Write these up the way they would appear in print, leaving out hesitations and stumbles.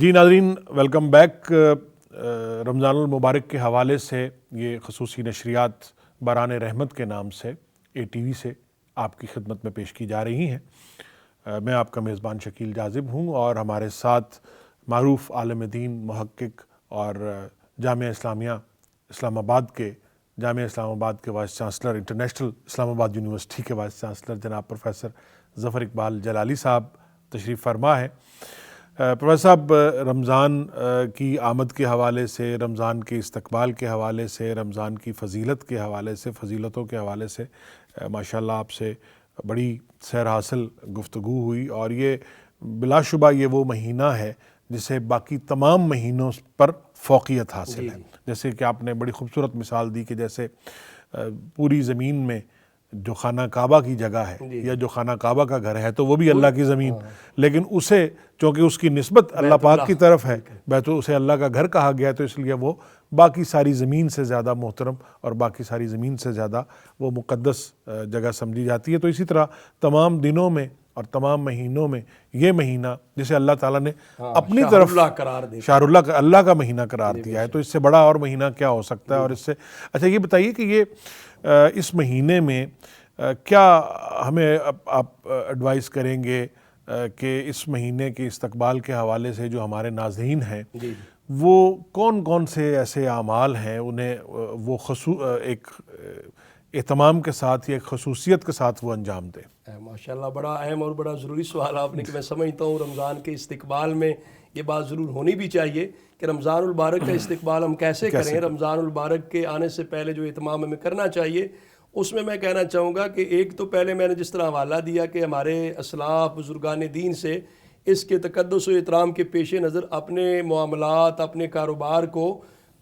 جی ناظرین، welcome back. رمضان المبارک کے حوالے سے یہ خصوصی نشریات باران رحمت کے نام سے اے ٹی وی سے آپ کی خدمت میں پیش کی جا رہی ہیں۔ میں آپ کا میزبان شکیل جاذب ہوں اور ہمارے ساتھ معروف عالم دین، محقق اور جامعہ اسلامیہ اسلام آباد کے وائس چانسلر، انٹرنیشنل اسلام آباد یونیورسٹی کے وائس چانسلر جناب پروفیسر ظفر اقبال جلالی صاحب تشریف فرما ہے۔ پروفیسر صاحب، رمضان کی آمد کے حوالے سے، رمضان کے استقبال کے حوالے سے، رمضان کی فضیلت کے حوالے سے، فضیلتوں کے حوالے سے ماشاءاللہ آپ سے بڑی سیر حاصل گفتگو ہوئی، اور یہ بلا شبہ یہ وہ مہینہ ہے جسے باقی تمام مہینوں پر فوقیت حاصل ہے۔ جیسے کہ آپ نے بڑی خوبصورت مثال دی کہ جیسے پوری زمین میں جو خانہ کعبہ کی جگہ ہے یا جو خانہ کعبہ کا گھر ہے تو وہ بھی اللہ کی زمین، لیکن اسے چونکہ اس کی نسبت اللہ پاک کی طرف ہے، اسے اللہ کا گھر کہا گیا، تو اس لیے وہ باقی ساری زمین سے زیادہ محترم اور باقی ساری زمین سے زیادہ وہ مقدس جگہ سمجھی جاتی ہے۔ تو اسی طرح تمام دنوں میں اور تمام مہینوں میں یہ مہینہ جسے اللہ تعالیٰ نے اپنی طرف شہر اللہ کا مہینہ قرار دیا ہے، تو اس سے بڑا اور مہینہ کیا ہو سکتا ہے۔ اور اس سے اچھا یہ بتائیے کہ یہ اس مہینے میں کیا ہمیں آپ ایڈوائز کریں گے کہ اس مہینے کے استقبال کے حوالے سے جو ہمارے ناظرین ہیں وہ کون کون سے ایسے اعمال ہیں انہیں وہ ایک اہتمام کے ساتھ یا ایک خصوصیت کے ساتھ وہ انجام دیں؟ ماشاءاللہ، بڑا اہم اور بڑا ضروری سوال آپ نے، کہ میں سمجھتا ہوں رمضان کے استقبال میں یہ بات ضرور ہونی بھی چاہیے کہ رمضان المبارک کا استقبال ہم کیسے کریں۔ رمضان المبارک کے آنے سے پہلے جو اہتمام ہمیں کرنا چاہیے اس میں کہنا چاہوں گا کہ ایک تو پہلے میں نے جس طرح حوالہ دیا کہ ہمارے اسلاف بزرگان دین سے اس کے تقدس و احترام کے پیش نظر اپنے معاملات، اپنے کاروبار کو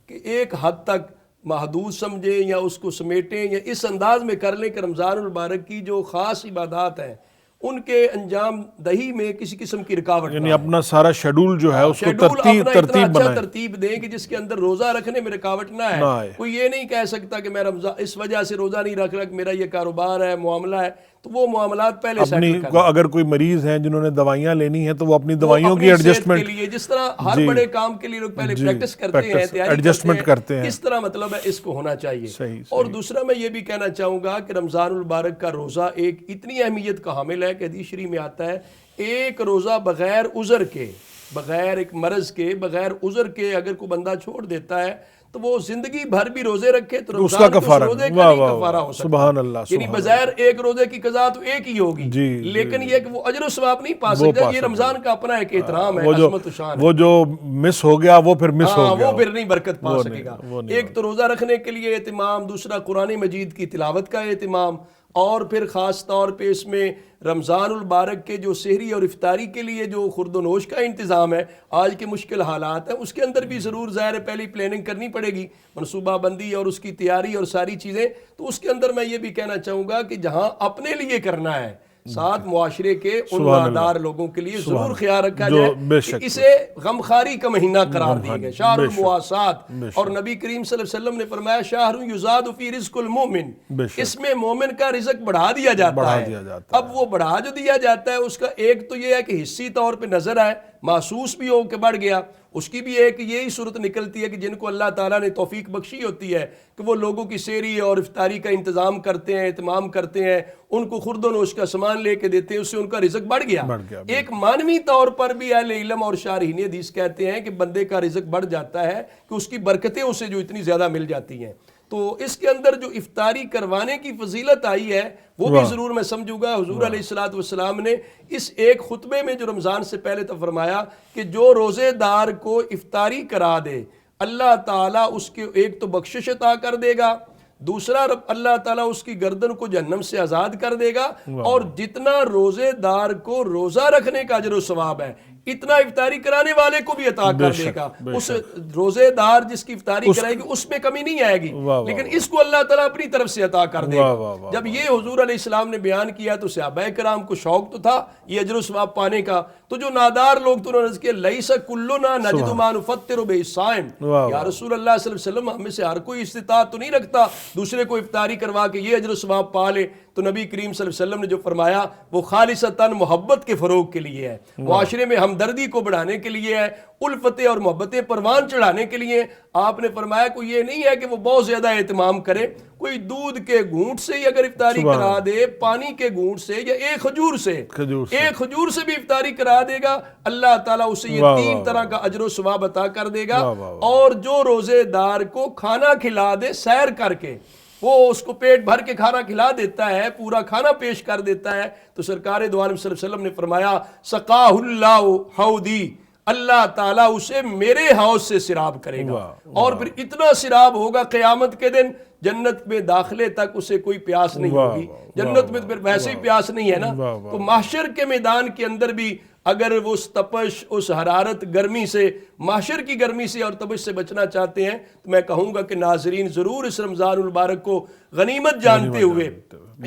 کہ ایک حد تک محدود سمجھیں یا اس کو سمیٹیں یا اس انداز میں کر لیں کہ رمضان المبارک کی جو خاص عبادات ہیں ان کے انجام دہی میں کسی قسم کی رکاوٹ، یعنی اپنا سارا شیڈول جو ہے اس کو ترتیب دیں کہ جس کے اندر روزہ رکھنے میں رکاوٹ نہ ہے۔ کوئی یہ نہیں کہہ سکتا کہ میں رمضان اس وجہ سے روزہ نہیں رکھ رہا کہ میرا یہ کاروبار ہے، معاملہ ہے، تو وہ معاملات پہلے سیٹل کریں۔ اگر کوئی مریض ہیں جنہوں نے دوائیاں لینی ہیں تو وہ اپنی دوائیوں کی ایڈجسٹمنٹ کے لیے، جس طرح ہر بڑے کام کے لیے لوگ پہلے پریکٹس کرتے ہیں، تیاری کرتے ہیں، اس طرح مطلب ہے اس کو ہونا چاہیے۔ اور دوسرا میں یہ بھی کہنا چاہوں گا کہ رمضان المبارک کا روزہ ایک اتنی اہمیت کا حامل ہے کہ حدیث شریف میں آتا ہے ایک روزہ بغیر عذر کے، بغیر ایک مرض کے، بغیر عذر کے اگر کوئی بندہ چھوڑ دیتا ہے تو وہ زندگی بھر بھی روزے رکھے تو رمضان کے روزے کا نہیں کفارہ ہو سکتا۔ سبحان اللہ، یعنی بظاہر ایک روزے کی قضا تو ایک ہی ہوگی، لیکن یہ کہ وہ اجر و ثواب نہیں پا سکتا۔ یہ رمضان کا اپنا ایک احترام ہے، عظمت و شان ہے۔ وہ جو مس ہو گیا وہ پھر مس ہو گیا، وہ پھر نہیں برکت پا سکے گا۔ ایک تو روزہ رکھنے کے لیے اہتمام، دوسرا قرآن مجید کی تلاوت کا اہتمام، اور پھر خاص طور پہ اس میں رمضان المبارک کے جو سحری اور افطاری کے لیے جو خورد و نوش کا انتظام ہے، آج کے مشکل حالات ہیں اس کے اندر بھی ضرور ظاہر پہلی پلاننگ کرنی پڑے گی، منصوبہ بندی اور اس کی تیاری اور ساری چیزیں۔ تو اس کے اندر میں یہ بھی کہنا چاہوں گا کہ جہاں اپنے لیے کرنا ہے، ساتھ معاشرے کے ان مادار لوگوں کے لیے ضرور خیال رکھا جائے کہ اسے غمخاری کا مہینہ قرار دیا گیا، شہر المواسات۔ اور نبی کریم صلی اللہ علیہ وسلم نے فرمایا شہر یزاد فی رزق المومن، اس میں مومن کا رزق بڑھا دیا جاتا ہے۔ اب وہ بڑھا جو دیا جاتا ہے اس کا ایک تو یہ ہے کہ حصی طور پہ نظر آئے، محسوس بھی ہو کہ بڑھ گیا۔ اس کی بھی ایک یہی صورت نکلتی ہے کہ جن کو اللہ تعالیٰ نے توفیق بخشی ہوتی ہے کہ وہ لوگوں کی سحری اور افطاری کا انتظام کرتے ہیں، اہتمام کرتے ہیں، ان کو خورد و نوش کا سامان لے کے دیتے ہیں، اس سے ان کا رزق بڑھ گیا۔ ایک معنوی طور پر بھی اہل علم اور شارحین حدیث کہتے ہیں کہ بندے کا رزق بڑھ جاتا ہے کہ اس کی برکتیں اسے جو اتنی زیادہ مل جاتی ہیں۔ تو اس کے اندر جو افطاری کروانے کی فضیلت آئی ہے وہ بھی ضرور میں سمجھوں گا۔ حضور علیہ الصلوۃ والسلام نے اس ایک خطبے میں جو رمضان سے پہلے تو فرمایا کہ جو روزے دار کو افطاری کرا دے اللہ تعالیٰ اس کے ایک تو بخشش عطا کر دے گا، دوسرا اللہ تعالیٰ اس کی گردن کو جہنم سے آزاد کر دے گا، اور جتنا روزے دار کو روزہ رکھنے کا اجر و ثواب ہے اتنا افطاری کرانے والے کو بھی عطا کر دے گا۔ اس روزے دار جس کی افطاری کرائے گی اس میں کمی نہیں آئے گی، لیکن اس کو اللہ تعالیٰ اپنی طرف سے عطا کر دے گا۔ جب یہ حضور علیہ السلام نے بیان کیا تو صحابہ کرام کو شوق تو تھا یہ اجر و ثواب پانے کا، تو جو نادار لوگ تو انہوں نے کہا لیس کلنا نجد ما نفطر به الصائم، یا رسول اللہ صلی اللہ علیہ وسلم ہم میں سے ہر کوئی استطاعت تو نہیں رکھتا دوسرے کو افطاری کروا کے یہ اجر و ثواب پا لے، تو نبی کریم صلی اللہ علیہ وسلم نے جو فرمایا وہ خالصتاً محبت کے فروغ کے لیے ہے، معاشرے میں ہمدردی کو بڑھانے کے لیے ہے، الفتیں اور محبتیں پروان چڑھانے کے لیے۔ آپ نے فرمایا کوئی یہ نہیں ہے کہ وہ بہت زیادہ اہتمام کرے، کوئی دودھ کے گھونٹ سے ہی اگر افطاری کرا دے، پانی کے گھونٹ سے، یا ایک کھجور سے، ایک کھجور سے بھی افطاری کرا دے گا، اللہ تعالیٰ اسے یہ 3 طرح کا اجر و ثواب عطا کر دے گا۔ اور جو روزے دار کو کھانا کھلا دے سیر کر کے، وہ اس کو پیٹ بھر کے کھانا کھلا دیتا ہے، پورا کھانا پیش کر دیتا ہے، تو سرکار دو عالم صلی اللہ علیہ وسلم نے فرمایا سقاہ اللہ حوضی، اللہ تعالیٰ اسے میرے حوض سے سراب کرے گا، اور پھر اتنا سراب ہوگا قیامت کے دن جنت میں داخلے تک اسے کوئی پیاس نہیں ہوگی۔ جنت میں پھر ویسے ہی پیاس نہیں ہے نا، تو محشر کے میدان کے اندر بھی اگر وہ اس تپش، اس حرارت، گرمی سے، محشر کی گرمی سے اور تپش سے بچنا چاہتے ہیں، تو میں کہوں گا کہ ناظرین ضرور اس رمضان المبارک کو غنیمت جانتے ہوئے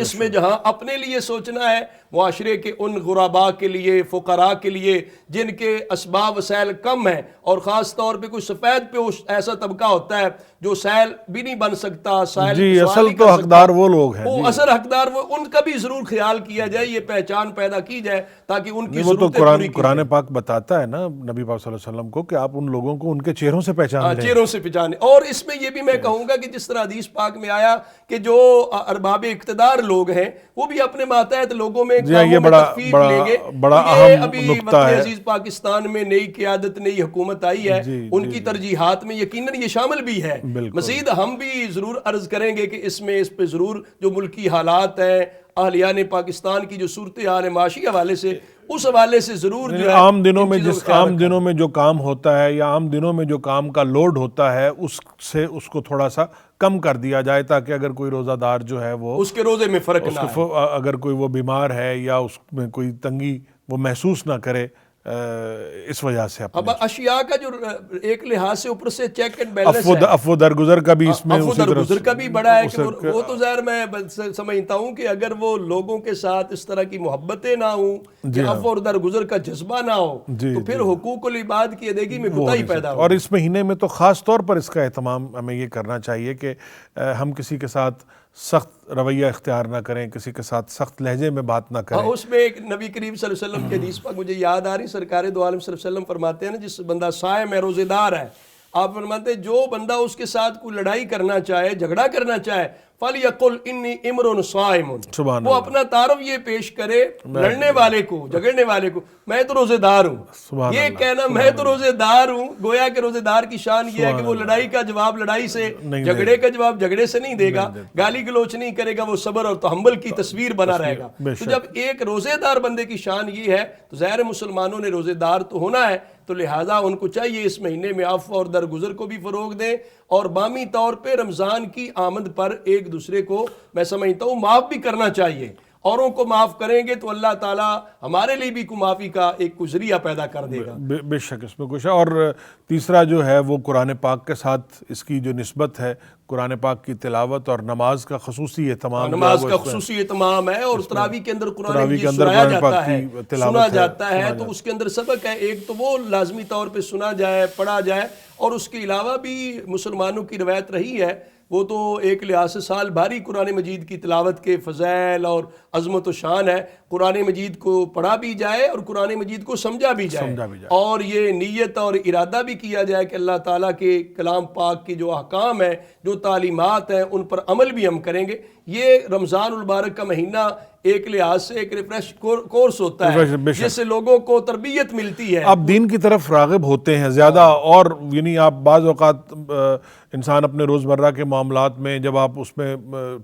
اس میں جہاں اپنے لیے سوچنا ہے، معاشرے کے ان غرباء کے لیے، فقراء کے لیے جن کے اسباب وسائل کم ہیں، اور خاص طور پہ کوئی سفید پہ ایسا طبقہ ہوتا ہے جو سائل بھی نہیں بن سکتا، سائل جی اصل تو حقدار وہ لوگ ہیں، وہ اصل حقدار وہ، ان کا بھی ضرور خیال کیا جائے، یہ پہچان پیدا کی جائے تاکہ ان کی ضرورتیں پوری کی۔ قرآن پاک بتاتا ہے نا نبی پاک صلی اللہ علیہ وسلم کو کہ آپ ان لوگوں کو ان کے چہروں سے پہچان لیں، چہروں سے پہچانے۔ اور اس میں یہ بھی میں کہوں گا کہ جس طرح حدیث پاک میں آیا کہ جو ارباب اقتدار لوگ ہیں وہ بھی اپنے ماتحت لوگوں میں کاموں میں تخفیف لیں گے۔ بڑا یہ اہم ابھی نقطہ وطن ہے۔ عزیز پاکستان میں نئی قیادت، نئی حکومت آئی ہے، ان کی ترجیحات میں یقیناً یہ شامل بھی ہے۔ مزید ہم بھی ضرور عرض کریں گے کہ اس پہ ضرور جو ملکی حالات ہیں، اہلیان پاکستان کی جو صورتحال ہے معاشی حوالے سے، اس حوالے سے ضرور جو ہے عام دنوں میں عام دنوں میں جو کام ہوتا ہے یا عام دنوں میں جو کام کا لوڈ ہوتا ہے اس سے اس کو تھوڑا سا کم کر دیا جائے، تاکہ اگر کوئی روزہ دار جو ہے وہ اس کے روزے میں فرق نہ آئے، اگر کوئی وہ بیمار ہے یا اس میں کوئی تنگی وہ محسوس نہ کرے، اس وجہ سے اب اشیاء کا جو ایک لحاظ سے اوپر سے چیک اینڈ بیلنس ہے، افو درگزر کا بھی اس میں افو درگزر کا بھی بڑا ہے کہ وہ تو ظاہر میں سمجھتا ہوں کہ اگر وہ لوگوں کے ساتھ اس طرح کی محبتیں نہ ہوں، کہ افو درگزر کا جذبہ نہ ہو، تو پھر حقوق العباد کی ادائیگی میں کوتاہی پیدا ہو۔ اور اس مہینے میں تو خاص طور پر اس کا اہتمام ہمیں یہ کرنا چاہیے کہ ہم کسی کے ساتھ سخت رویہ اختیار نہ کریں، کسی کے ساتھ سخت لہجے میں بات نہ کریں۔ اس میں ایک نبی کریم صلی اللہ علیہ وسلم کی حدیث پاک مجھے یاد آ رہی، سرکار دو عالم صلی اللہ علیہ وسلم فرماتے ہیں نا، جس بندہ صائم ہے، روزے دار ہے، آپ فرماتے ہیں جو بندہ اس کے ساتھ کوئی لڑائی کرنا چاہے، جھگڑا کرنا چاہے، فَلْيَقُلْ إِنِّي إِمْرٌ صَائِمٌ، وہ اپنا تعارف یہ پیش کرے لڑنے والے کو، جھگڑنے والے کو، میں تو روزے دار ہوں۔ یہ کہنا میں تو روزے دار ہوں، گویا کہ روزے دار کی شان یہ ہے کہ وہ لڑائی کا جواب لڑائی سے، جھگڑے کا جواب جھگڑے سے نہیں دے گا، گالی گلوچ نہیں کرے گا، وہ صبر اور تحمل کی تصویر بنا رہے گا۔ تو جب ایک روزے دار بندے کی شان یہ ہے تو ظاہر مسلمانوں نے روزے دار تو ہونا ہے، تو لہٰذا ان کو چاہیے اس مہینے میں عفو اور درگزر کو بھی فروغ دیں، اور بامی طور پہ رمضان کی آمد پر ایک دوسرے کو میں سمجھتا ہوں معاف بھی کرنا چاہیے۔ اوروں کو معاف کریں گے تو اللہ تعالیٰ ہمارے لیے بھی معافی کا ایک ذریعہ پیدا کر دے گا۔ بے شک اس میں کچھ ہے۔ اور تیسرا جو ہے وہ قرآن پاک کے ساتھ اس کی جو نسبت ہے، قرآن پاک کی تلاوت اور نماز کا خصوصی اہتمام، نماز کا خصوصی اہتمام ہے، اور تراویح کے اندر قرآن مجید سنایا جاتا ہے، سنا جاتا ہے، تو اس کے اندر سبق ہے، ایک تو وہ لازمی طور پہ سنا جائے، پڑھا جائے، اور اس کے علاوہ بھی مسلمانوں کی روایت رہی ہے، وہ تو ایک لحاظ سے سال بھاری قرآن مجید کی تلاوت کے فضائل اور عظمت و شان ہے، قرآن مجید کو پڑھا بھی جائے اور قرآن مجید کو سمجھا بھی جائے، اور یہ نیت اور ارادہ بھی کیا جائے کہ اللہ تعالیٰ کے کلام پاک کی جو احکام ہیں، جو تعلیمات ہیں، ان پر عمل بھی ہم کریں گے۔ یہ رمضان المبارک کا مہینہ ایک لحاظ سے ایک ریفریش کورس ہوتا ہے جس سے لوگوں کو تربیت ملتی ہے، آپ دین کی طرف راغب ہوتے ہیں زیادہ، اور یعنی آپ بعض اوقات انسان اپنے روزمرہ کے معاملات میں جب آپ اس میں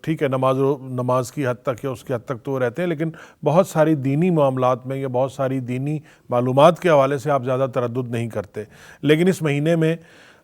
ٹھیک ہے نماز کی حد تک یا اس کی حد تک تو رہتے ہیں، لیکن بہت ساری دینی معاملات میں یا بہت ساری دینی معلومات کے حوالے سے آپ زیادہ تردد نہیں کرتے، لیکن اس مہینے میں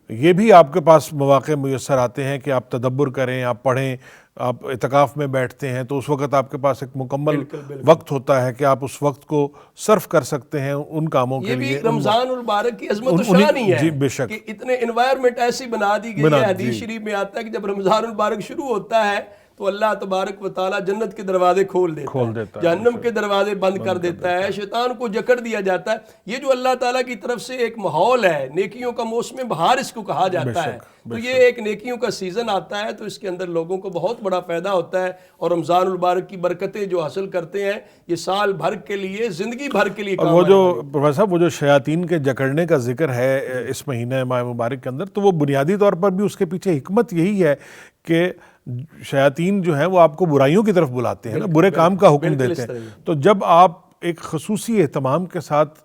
یہ بھی آپ کے پاس مواقع میسر آتے ہیں کہ آپ تدبر کریں، آپ پڑھیں، آپ اعتکاف میں بیٹھتے ہیں، تو اس وقت آپ کے پاس ایک مکمل وقت ہوتا ہے کہ آپ اس وقت کو صرف کر سکتے ہیں ان کاموں کے لیے۔ یہ بھی رمضان المبارک کی عظمت و شان ہی ہے کہ اتنے انوائرمنٹ ایسی بنا دی گئی ہے۔ حدیث شریف میں آتا ہے کہ جب رمضان المبارک شروع ہوتا ہے تو اللہ تبارک و تعالیٰ جنت کے دروازے کھول دیتا ہے، جہنم کے دروازے بند کر دیتا ہے، شیطان کو جکڑ دیا جاتا ہے۔ یہ جو اللہ تعالیٰ کی طرف سے ایک ماحول ہے، نیکیوں کا موسم بہار اس کو کہا جاتا ہے، تو یہ ایک نیکیوں کا سیزن آتا ہے، تو اس کے اندر لوگوں کو بہت بڑا فائدہ ہوتا ہے، اور رمضان المبارک کی برکتیں جو حاصل کرتے ہیں یہ سال بھر کے لیے، زندگی بھر کے لیے کام وہ جو پروفیسر صاحب وہ جو شیاطین کے جکڑنے کا ذکر ہے اس مہینہ ماہ مبارک کے اندر، تو وہ بنیادی طور پر بھی اس کے پیچھے حکمت یہی ہے کہ شیاطین جو ہیں وہ آپ کو برائیوں کی طرف بلاتے ہیں نا، برے کام کا حکم دیتے ہیں۔ تو جب آپ ایک خصوصی اہتمام کے ساتھ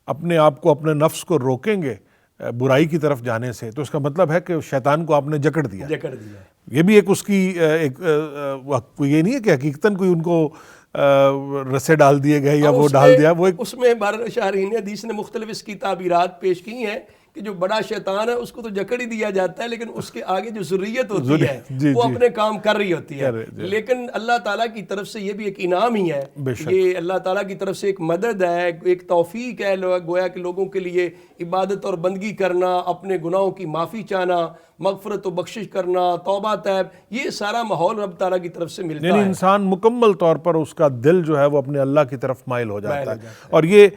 اپنے آپ کو، اپنے نفس کو روکیں گے برائی کی طرف جانے سے، تو اس کا مطلب ہے کہ شیطان کو آپ نے جکڑ دیا۔ یہ بھی ایک اس کی ایک یہ نہیں ہے کہ حقیقتاً کوئی ان کو رسے ڈال دیے گئے یا وہ ڈال دیا، وہ اس میں شارحین حدیث نے مختلف اس کی تعبیرات پیش کی ہیں کہ جو بڑا شیطان ہے اس کو تو جکڑ ہی دیا جاتا ہے، لیکن اس کے آگے جو ذریت ہوتی ہے وہ اپنے کام کر رہی ہوتی ہے، لیکن اللہ تعالیٰ کی طرف سے یہ بھی ایک انعام ہی ہے، یہ اللہ تعالیٰ کی طرف سے ایک مدد ہے، ایک توفیق ہے، گویا کہ لوگوں کے لیے عبادت اور بندگی کرنا، اپنے گناہوں کی معافی چاہنا، مغفرت و بخشش کرنا، توبہ طیب، یہ سارا ماحول رب تعالیٰ کی طرف سے ملتا ہے۔ یعنی انسان مکمل طور پر اس کا دل جو ہے وہ اپنے اللہ کی طرف مائل ہو جاتا ہے، اور یہ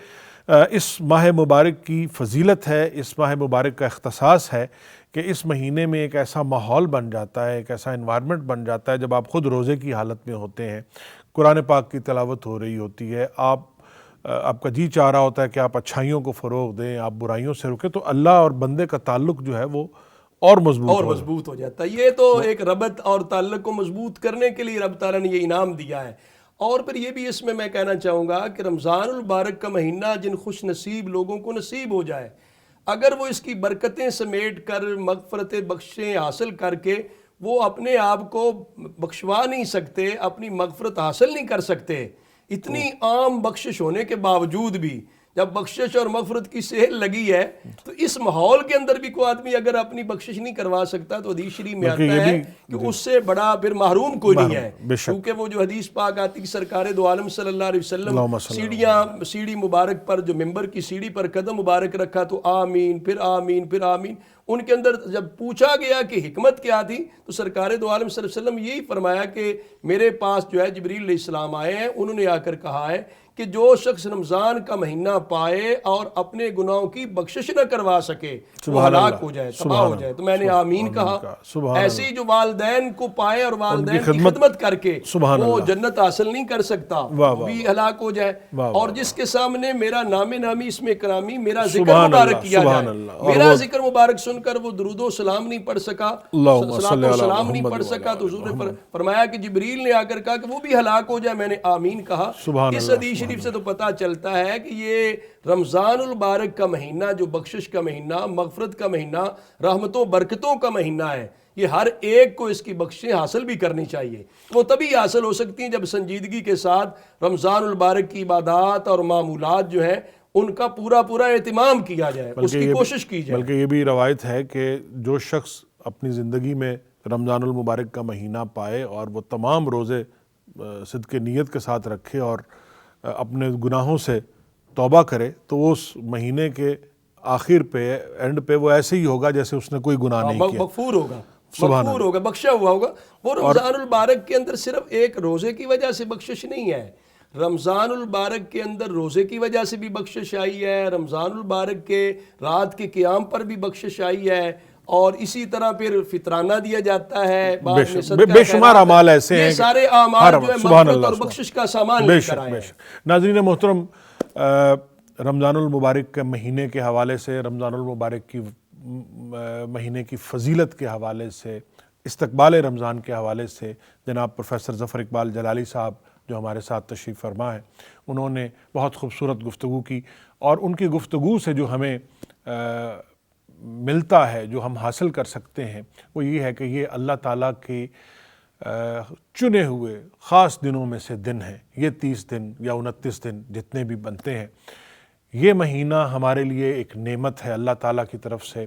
اس ماہ مبارک کی فضیلت ہے، اس ماہ مبارک کا اختصاص ہے کہ اس مہینے میں ایک ایسا ماحول بن جاتا ہے، ایک ایسا انوائرمنٹ بن جاتا ہے جب آپ خود روزے کی حالت میں ہوتے ہیں، قرآن پاک کی تلاوت ہو رہی ہوتی ہے، آپ کا جی چاہ رہا ہوتا ہے کہ آپ اچھائیوں کو فروغ دیں، آپ برائیوں سے رکیں، تو اللہ اور بندے کا تعلق جو ہے وہ اور مضبوط ہو جاتا ہے۔ یہ تو ایک ربط اور تعلق کو مضبوط کرنے کے لیے رب تعالیٰ نے یہ انعام دیا ہے۔ اور پھر یہ بھی اس میں کہنا چاہوں گا کہ رمضان المبارک کا مہینہ جن خوش نصیب لوگوں کو نصیب ہو جائے، اگر وہ اس کی برکتیں سمیٹ کر، مغفرت بخشیں حاصل کر کے، وہ اپنے آپ کو بخشوا نہیں سکتے، اپنی مغفرت حاصل نہیں کر سکتے، اتنی عام بخشش ہونے کے باوجود بھی جب بخشش اور مغفرت کی سیل لگی ہے، تو اس ماحول کے اندر بھی کوئی آدمی اگر اپنی بخشش نہیں کروا سکتا تو حدیث شریف میں آتا ہے کہ اس سے بڑا پھر محروم کوئی نہیں ہے، کیونکہ وہ جو حدیث پاک آتی کہ سرکار دو عالم صلی اللہ علیہ وسلم سیڑھی مبارک پر، جو ممبر کی سیڑھی پر قدم مبارک رکھا تو آمین، پھر آمین، پھر آمین۔ ان کے اندر جب پوچھا گیا کہ حکمت کیا تھی تو سرکار دو عالم صلی اللہ علیہ وسلم یہی فرمایا کہ میرے پاس جو ہے جبریل علیہ السلام آئے ہیں، انہوں نے آ کر کہا ہے کہ جو شخص رمضان کا مہینہ پائے اور اپنے گناہوں کی بخشش نہ کروا سکے وہ ہلاک ہو جائے، تباہ ہو جائے۔ تو میں نے آمین کہا۔ ایسی جو والدین کو پائے اور والدین کی خدمت کر کے وہ جنت حاصل نہیں کر سکتا، وہ بھی ہلاک ہو جائے، اور جس کے سامنے میرا نام نامی اسم کرامی، میرا ذکر مبارک کیا جائے، میرا ذکر مبارک سن کر وہ درود و سلام نہیں پڑھ سکا، صلاۃ و سلام نہیں پڑھ سکا، تو حضور نے فرمایا کہ جبریل نے آ کر کہا کہ وہ بھی ہلاک ہو جائے، میں نے آمین کہا۔ اس حدیث شریف سے تو پتہ چلتا ہے کہ یہ رمضان المبارک کا مہینہ جو بخشش کا مہینہ، مغفرت کا مہینہ، رحمتوں برکتوں کا مہینہ ہے، یہ ہر ایک کو اس کی بخشیں حاصل بھی کرنی چاہیے۔ وہ تبھی حاصل ہو سکتی ہیں جب سنجیدگی کے ساتھ رمضان المبارک کی عبادات اور معمولات جو ہیں ان کا پورا اہتمام کیا جائے، اس کی کوشش کی جائے۔ بلکہ یہ بھی روایت ہے کہ جو شخص اپنی زندگی میں رمضان المبارک کا مہینہ پائے اور وہ تمام روزے صدق نیت کے ساتھ رکھے اور اپنے گناہوں سے توبہ کرے، تو وہ اس مہینے کے آخر پہ، اینڈ پہ، وہ ایسے ہی ہوگا جیسے اس نے کوئی گناہ نہیں کیا، مغفور ہوگا، بخشا ہوا ہوگا۔ وہ رمضان المبارک کے اندر صرف ایک روزے کی وجہ سے بخشش نہیں ہے، رمضان المبارک کے اندر روزے کی وجہ سے بھی بخشش آئی ہے، رمضان المبارک کے رات کے قیام پر بھی بخشش آئی ہے، اور اسی طرح پھر فطرانہ دیا جاتا ہے، بے شمار اعمال ایسے ہیں، یہ سارے اعمال جو ہے مغفرت اور بخشش کا سامان لے کر آئے ہیں۔ ناظرین محترم، رمضان المبارک کے مہینے کے حوالے سے، رمضان المبارک کی مہینے کی فضیلت کے حوالے سے، استقبال رمضان کے حوالے سے جناب پروفیسر ظفر اقبال جلالی صاحب جو ہمارے ساتھ تشریف فرما ہے، انہوں نے بہت خوبصورت گفتگو کی، اور ان کی گفتگو سے جو ہمیں ملتا ہے، جو ہم حاصل کر سکتے ہیں، وہ یہ ہے کہ یہ اللہ تعالیٰ کے چنے ہوئے خاص دنوں میں سے دن ہیں، یہ 30 دن یا 29 دن جتنے بھی بنتے ہیں، یہ مہینہ ہمارے لیے ایک نعمت ہے، اللہ تعالیٰ کی طرف سے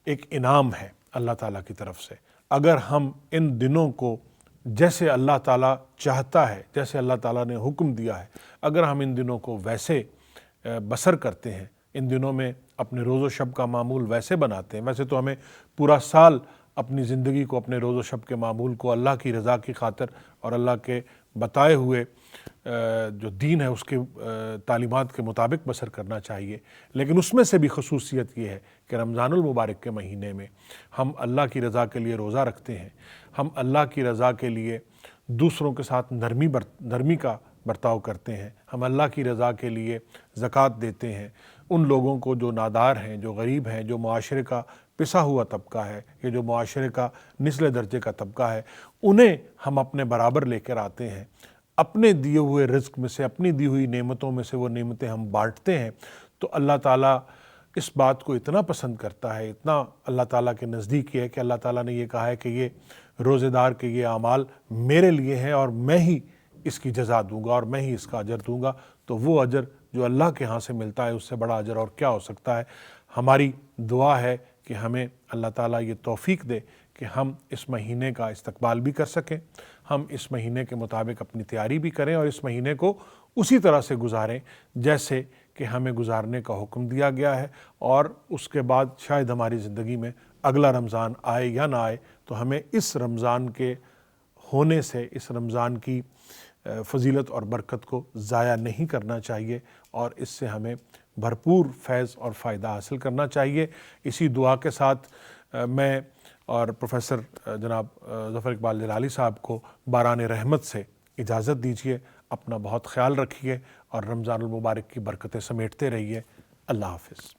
ایک انعام ہے، اللہ تعالیٰ کی طرف سے۔ اگر ہم ان دنوں کو جیسے اللہ تعالیٰ چاہتا ہے، جیسے اللہ تعالیٰ نے حکم دیا ہے، اگر ہم ان دنوں کو ویسے بسر کرتے ہیں، ان دنوں میں اپنے روز و شب کا معمول ویسے بناتے ہیں، ویسے تو ہمیں پورا سال اپنی زندگی کو، اپنے روز و شب کے معمول کو اللہ کی رضا کی خاطر اور اللہ کے بتائے ہوئے جو دین ہے اس کے تعلیمات کے مطابق بسر کرنا چاہیے۔ لیکن اس میں سے بھی خصوصیت یہ ہے کہ رمضان المبارک کے مہینے میں ہم اللہ کی رضا کے لیے روزہ رکھتے ہیں، ہم اللہ کی رضا کے لیے دوسروں کے ساتھ نرمی کا برتاؤ کرتے ہیں، ہم اللہ کی رضا کے لیے زکوٰۃ دیتے ہیں، ان لوگوں کو جو نادار ہیں، جو غریب ہیں، جو معاشرے کا پسا ہوا طبقہ ہے یا جو معاشرے کا نچلے درجے کا طبقہ ہے، انہیں ہم اپنے برابر لے کر آتے ہیں، اپنے دیے ہوئے رزق میں سے، اپنی دی ہوئی نعمتوں میں سے وہ نعمتیں ہم بانٹتے ہیں، تو اللہ تعالیٰ اس بات کو اتنا پسند کرتا ہے، اتنا اللہ تعالیٰ کے نزدیک ہے کہ اللہ تعالیٰ نے یہ کہا ہے کہ یہ روزے دار کے یہ اعمال میرے لیے ہیں اور میں ہی اس کی جزا دوں گا اور میں ہی اس کا اجر دوں گا۔ تو وہ اجر جو اللہ کے ہاں سے ملتا ہے اس سے بڑا اجر اور کیا ہو سکتا ہے۔ ہماری دعا ہے کہ ہمیں اللہ تعالیٰ یہ توفیق دے کہ ہم اس مہینے کا استقبال بھی کر سکیں، ہم اس مہینے کے مطابق اپنی تیاری بھی کریں اور اس مہینے کو اسی طرح سے گزاریں جیسے کہ ہمیں گزارنے کا حکم دیا گیا ہے، اور اس کے بعد شاید ہماری زندگی میں اگلا رمضان آئے یا نہ آئے تو ہمیں اس رمضان کے ہونے سے، اس رمضان کی فضیلت اور برکت کو ضائع نہیں کرنا چاہیے اور اس سے ہمیں بھرپور فیض اور فائدہ حاصل کرنا چاہیے۔ اسی دعا کے ساتھ میں اور پروفیسر جناب ظفر اقبال جلالی صاحب کو باران رحمت سے اجازت دیجیے۔ اپنا بہت خیال رکھیے اور رمضان المبارک کی برکتیں سمیٹتے رہیے۔ اللہ حافظ۔